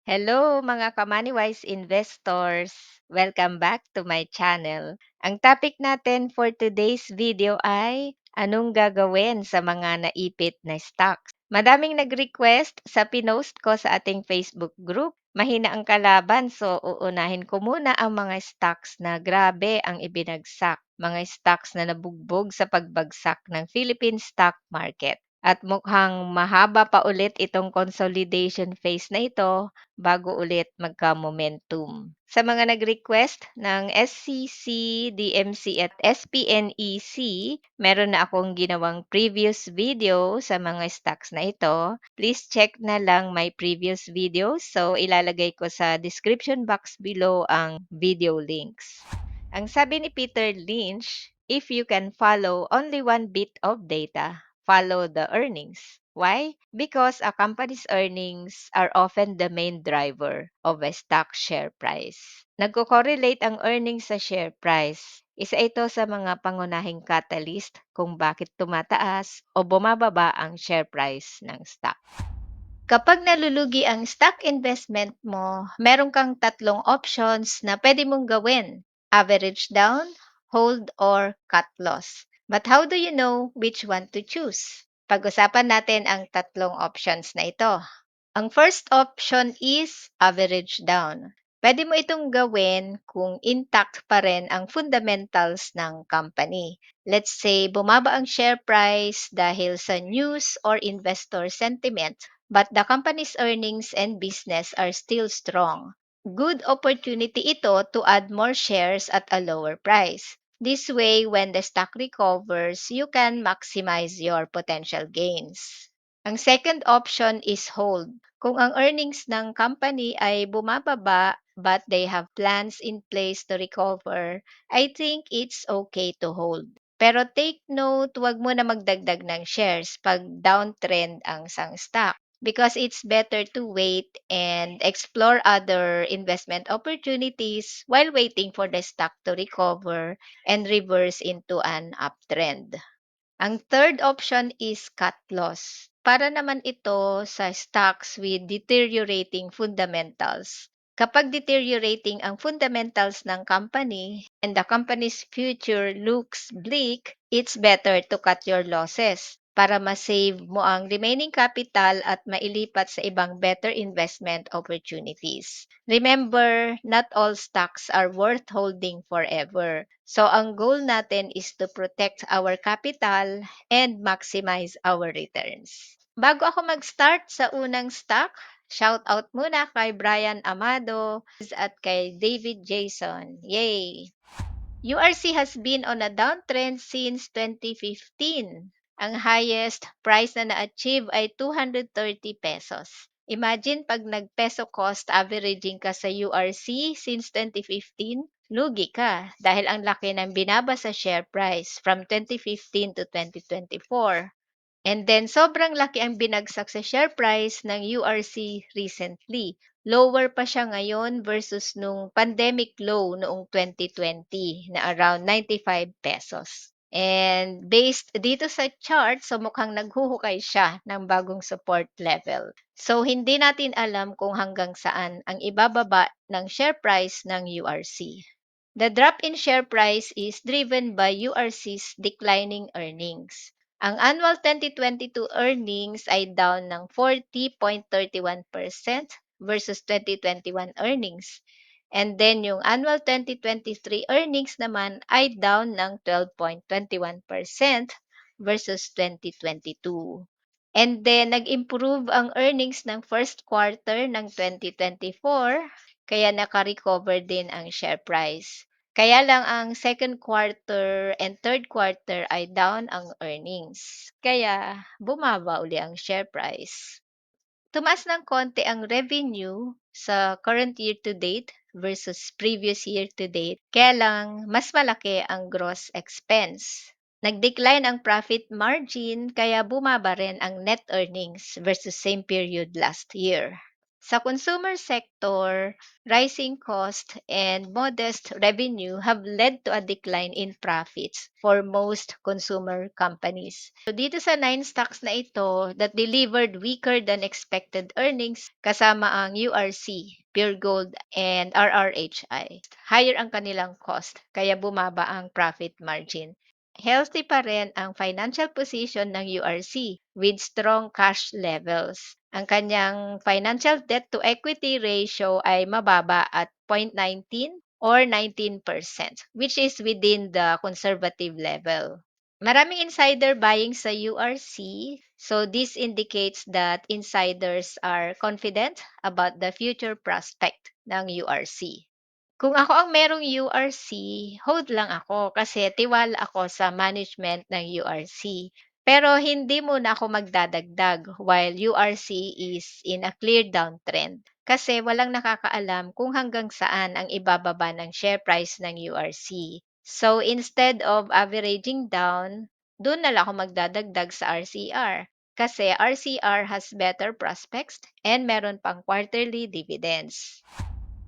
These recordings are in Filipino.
Hello mga ka-Moneywise investors! Welcome back to my channel. Ang topic natin for today's video ay anong gagawin sa mga naipit na stocks. Madaming nag-request sa pinost ko sa ating Facebook group. Mahina ang kalaban so uunahin ko muna ang mga stocks na grabe ang ibinagsak. Mga stocks na nabugbog sa pagbagsak ng Philippine stock market. At mukhang mahaba pa ulit itong consolidation phase na ito bago ulit magka-momentum. Sa mga nag-request ng SCC, DMC at SPNEC, meron na akong ginawang previous video sa mga stocks na ito. Please check na lang my previous videos. So ilalagay ko sa description box below ang video links. Ang sabi ni Peter Lynch, if you can follow only one bit of data, follow the earnings. Why? Because a company's earnings are often the main driver of a stock share price. Nagko-correlate ang earnings sa share price. Isa ito sa mga pangunahing catalyst kung bakit tumataas o bumababa ang share price ng stock. Kapag nalulugi ang stock investment mo, meron kang tatlong options na pwede mong gawin. Average down, hold, or cut loss. But how do you know which one to choose? Pag-usapan natin ang tatlong options na ito. Ang first option is average down. Pwede mo itong gawin kung intact pa rin ang fundamentals ng company. Let's say, bumaba ang share price dahil sa news or investor sentiment, but the company's earnings and business are still strong. Good opportunity ito to add more shares at a lower price. This way, when the stock recovers, you can maximize your potential gains. Ang second option is hold. Kung ang earnings ng company ay bumababa but they have plans in place to recover, I think it's okay to hold. Pero take note, huwag mo na magdagdag ng shares pag downtrend ang isang stock because it's better to wait and explore other investment opportunities while waiting for the stock to recover and reverse into an uptrend. Ang third option is cut loss. Para naman ito sa stocks with deteriorating fundamentals. Kapag deteriorating ang fundamentals ng company and the company's future looks bleak, it's better to cut your losses para ma-save mo ang remaining capital at mailipat sa ibang better investment opportunities. Remember, not all stocks are worth holding forever. So, ang goal natin is to protect our capital and maximize our returns. Bago ako mag-start sa unang stock, shout out muna kay Brian Amado at kay David Jason. Yay! URC has been on a downtrend since 2015. Ang highest price na na-achieve ay 230 pesos. Imagine pag nag-peso cost averaging ka sa URC since 2015, lugi ka dahil ang laki ng binaba sa share price from 2015 to 2024. And then, sobrang laki ang binagsak sa share price ng URC recently. Lower pa siya ngayon versus nung pandemic low noong 2020 na around 95 pesos. And based dito sa chart, so mukhang naghuhukay siya ng bagong support level. So, hindi natin alam kung hanggang saan ang ibababa ng share price ng URC. The drop in share price is driven by URC's declining earnings. Ang annual 2022 earnings ay down ng 40.31% versus 2021 earnings. And then yung annual 2023 earnings naman ay down ng 12.21% versus 2022. And then nag-improve ang earnings ng first quarter ng 2024 kaya naka-recover din ang share price. Kaya lang ang second quarter and third quarter ay down ang earnings. Kaya bumaba uli ang share price. Tumaas ng konti ang revenue sa current year to date versus previous year to date. Kaya lang mas malaki ang gross expense. Nag-decline ang profit margin kaya bumaba rin ang net earnings versus same period last year. Sa consumer sector, rising cost and modest revenue have led to a decline in profits for most consumer companies. So dito sa 9 stocks na ito that delivered weaker than expected earnings kasama ang URC, Pure Gold and RRHI. Higher ang kanilang cost kaya bumaba ang profit margin. Healthy pa rin ang financial position ng URC with strong cash levels. Ang kanyang financial debt to equity ratio ay mababa at 0.19 or 19%, which is within the conservative level. Maraming insider buying sa URC, so this indicates that insiders are confident about the future prospect ng URC. Kung ako ang merong URC, hold lang ako kasi tiwala ako sa management ng URC. Pero hindi muna ako magdadagdag while URC is in a clear downtrend. Kasi walang nakakaalam kung hanggang saan ang ibababa ng share price ng URC. So instead of averaging down, doon na lang ako magdadagdag sa RCR. Kasi RCR has better prospects and meron pang quarterly dividends.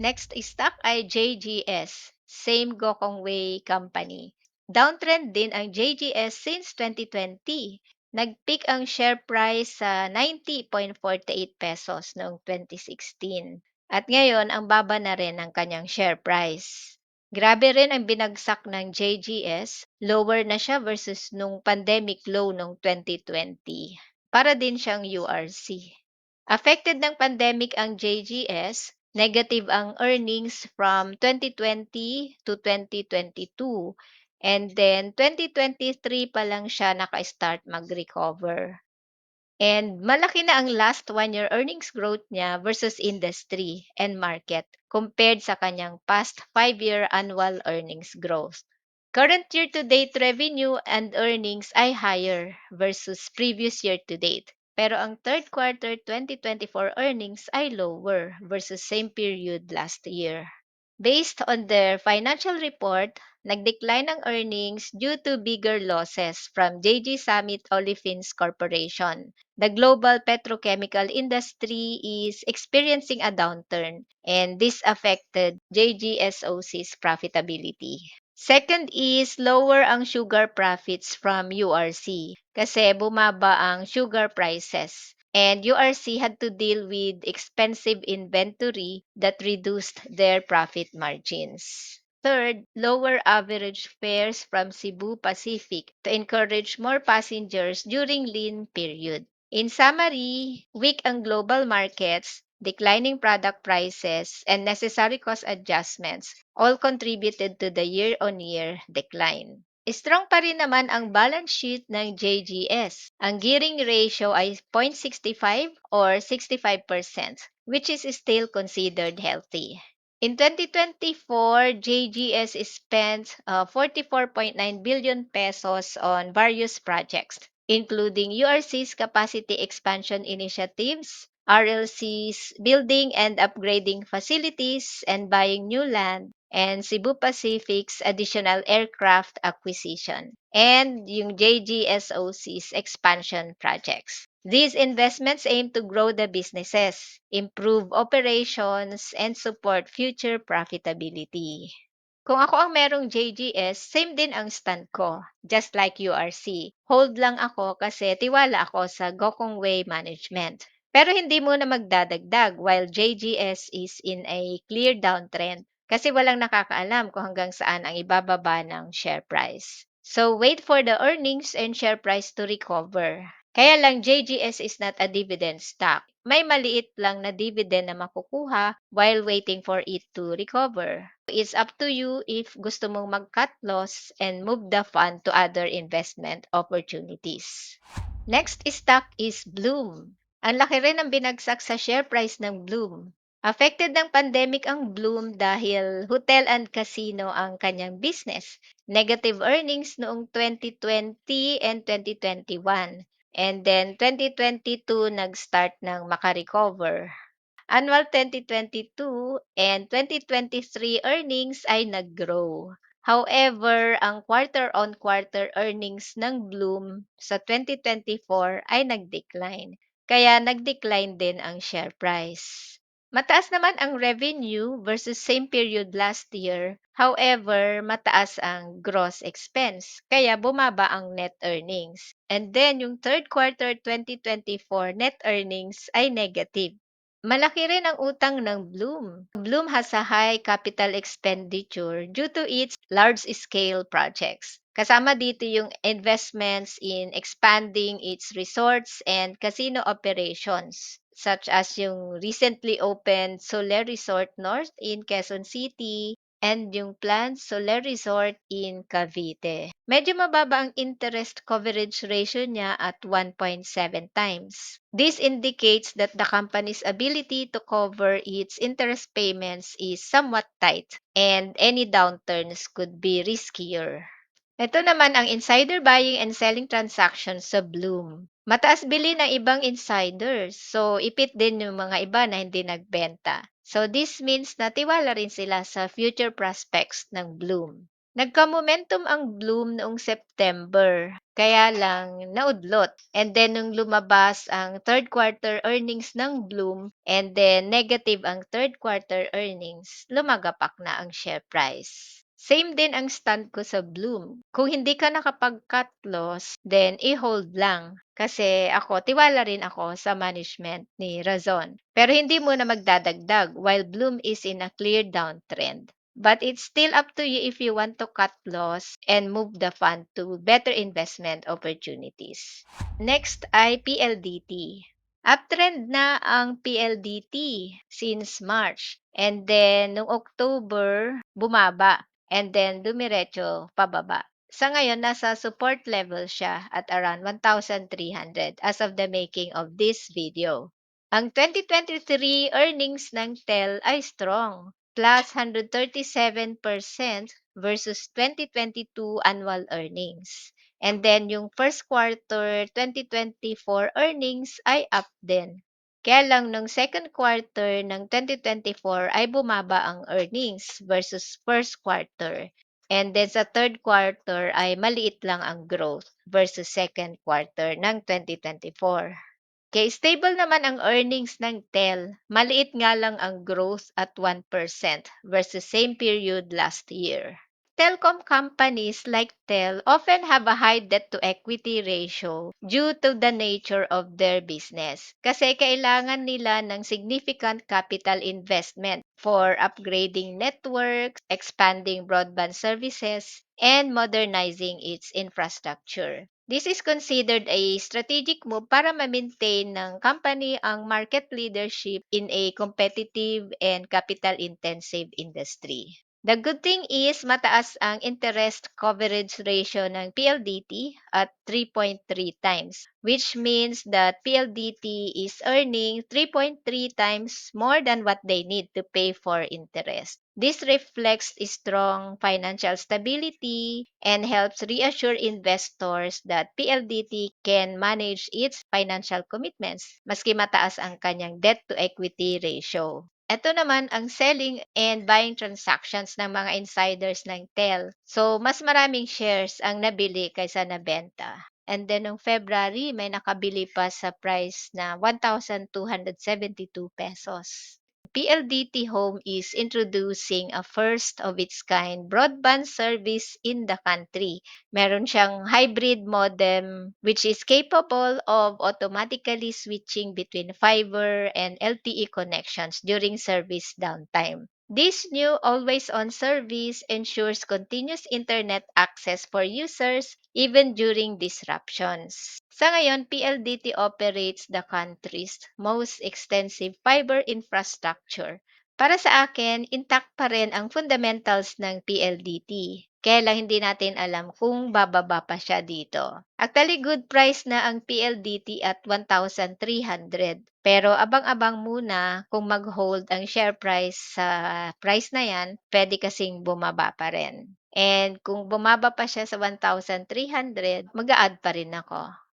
Next stock ay JGS, same Gokong Wei Company. Downtrend din ang JGS since 2020. Nag-peak ang share price sa 90.48 pesos noong 2016. At ngayon, ang baba na rin ng kanyang share price. Grabe rin ang binagsak ng JGS, lower na siya versus nung pandemic low noong 2020. Para din siyang URC. Affected ng pandemic ang JGS, negative ang earnings from 2020 to 2022. And then 2023 pa lang siya naka-start mag-recover. And malaki na ang last 1 year earnings growth niya versus industry and market compared sa kanyang past 5 year annual earnings growth. Current year-to-date revenue and earnings ay higher versus previous year-to-date. Pero ang third quarter 2024 earnings ay lower versus same period last year. Based on their financial report, nag-decline ang earnings due to bigger losses from JG Summit Olefins Corporation. The global petrochemical industry is experiencing a downturn, and this affected JGSOC's profitability. Second is lower ang sugar profits from URC kasi bumaba ang sugar prices. And URC had to deal with expensive inventory that reduced their profit margins. Third, lower average fares from Cebu Pacific to encourage more passengers during lean period. In summary, weak ang global markets, declining product prices, and necessary cost adjustments all contributed to the year-on-year decline. Strong pa rin naman ang balance sheet ng JGS. Ang gearing ratio ay 0.65 or 65%, which is still considered healthy. In 2024, JGS spent 44.9 billion pesos on various projects, including URC's capacity expansion initiatives, RLC's building and upgrading facilities and buying new land, and Cebu Pacific's additional aircraft acquisition, and yung JGSOC's expansion projects. These investments aim to grow the businesses, improve operations, and support future profitability. Kung ako ang merong JGS, same din ang stand ko, just like URC. Hold lang ako kasi tiwala ako sa Gokong Wei management. Pero hindi muna magdadagdag while JGS is in a clear downtrend kasi walang nakakaalam kung hanggang saan ang ibababa ng share price. So wait for the earnings and share price to recover. Kaya lang JGS is not a dividend stock. May maliit lang na dividend na makukuha while waiting for it to recover. It's up to you if gusto mong mag-cut loss and move the fund to other investment opportunities. Next stock is Bloom. Ang laki rin ng binagsak sa share price ng Bloom. Affected ng pandemic ang Bloom dahil hotel and casino ang kanyang business. Negative earnings noong 2020 and 2021. And then 2022 nag-start ng makarecover. Annual 2022 and 2023 earnings ay nag-grow. However, ang quarter-on-quarter earnings ng Bloom sa 2024 ay nag-decline. Kaya nag-decline din ang share price. Mataas naman ang revenue versus same period last year. However, mataas ang gross expense. Kaya bumaba ang net earnings. And then yung third quarter 2024 net earnings ay negative. Malaki rin ang utang ng Bloom. Bloom has a high capital expenditure due to its large-scale projects. Kasama dito yung investments in expanding its resorts and casino operations, such as yung recently opened Soler Resort North in Quezon City and yung planned Soler Resort in Cavite. Medyo mababa ang interest coverage ratio niya at 1.7 times. This indicates that the company's ability to cover its interest payments is somewhat tight and any downturns could be riskier. Ito naman ang insider buying and selling transactions sa Bloom. Mataas bili ng ibang insiders. So, ipit din yung mga iba na hindi nagbenta. So, this means na tiwala rin sila sa future prospects ng Bloom. Nagka-momentum ang Bloom noong September. Kaya lang, naudlot. And then, nung lumabas ang third quarter earnings ng Bloom, and then negative ang third quarter earnings, lumagapak na ang share price. Same din ang stand ko sa Bloom. Kung hindi ka nakapag-cut loss, then i-hold lang. Kasi ako, tiwala rin ako sa management ni Razon. Pero hindi mo na magdadagdag while Bloom is in a clear downtrend. But it's still up to you if you want to cut loss and move the fund to better investment opportunities. Next ay PLDT. Uptrend na ang PLDT since March. And then, noong October, bumaba. And then, dumiretso pababa. Sa ngayon, nasa support level siya at around 1,300 as of the making of this video. Ang 2023 earnings ng TEL ay strong, plus 137% versus 2022 annual earnings. And then, yung first quarter 2024 earnings ay up din. Kaya lang nung second quarter ng 2024 ay bumaba ang earnings versus first quarter. And then sa third quarter ay maliit lang ang growth versus second quarter ng 2024. Okay, stable naman ang earnings ng TEL. Maliit nga lang ang growth at 1% versus same period last year. Telecom companies like TEL often have a high debt-to-equity ratio due to the nature of their business. Kasi kailangan nila ng significant capital investment for upgrading networks, expanding broadband services, and modernizing its infrastructure. This is considered a strategic move para ma-maintain ng company ang market leadership in a competitive and capital-intensive industry. The good thing is mataas ang interest coverage ratio ng PLDT at 3.3 times, which means that PLDT is earning 3.3 times more than what they need to pay for interest. This reflects strong financial stability and helps reassure investors that PLDT can manage its financial commitments maski mataas ang kanyang debt-to-equity ratio. Ito naman ang selling and buying transactions ng mga insiders ng TEL. So, mas maraming shares ang nabili kaysa nabenta. And then, noong February, may nakabili pa sa price na 1,272 pesos. PLDT Home is introducing a first-of-its-kind broadband service in the country. Meron siyang hybrid modem which is capable of automatically switching between fiber and LTE connections during service downtime. This new always-on service ensures continuous internet access for users even during disruptions. Sa ngayon, PLDT operates the country's most extensive fiber infrastructure. Para sa akin, intact pa rin ang fundamentals ng PLDT. Kaya lang hindi natin alam kung bababa pa siya dito. Actually, good price na ang PLDT at 1,300. Pero abang-abang muna kung mag-hold ang share price sa price na yan, pwede kasing bumaba pa rin. And kung bumaba pa siya sa 1,300, mag-a-add pa rin ako.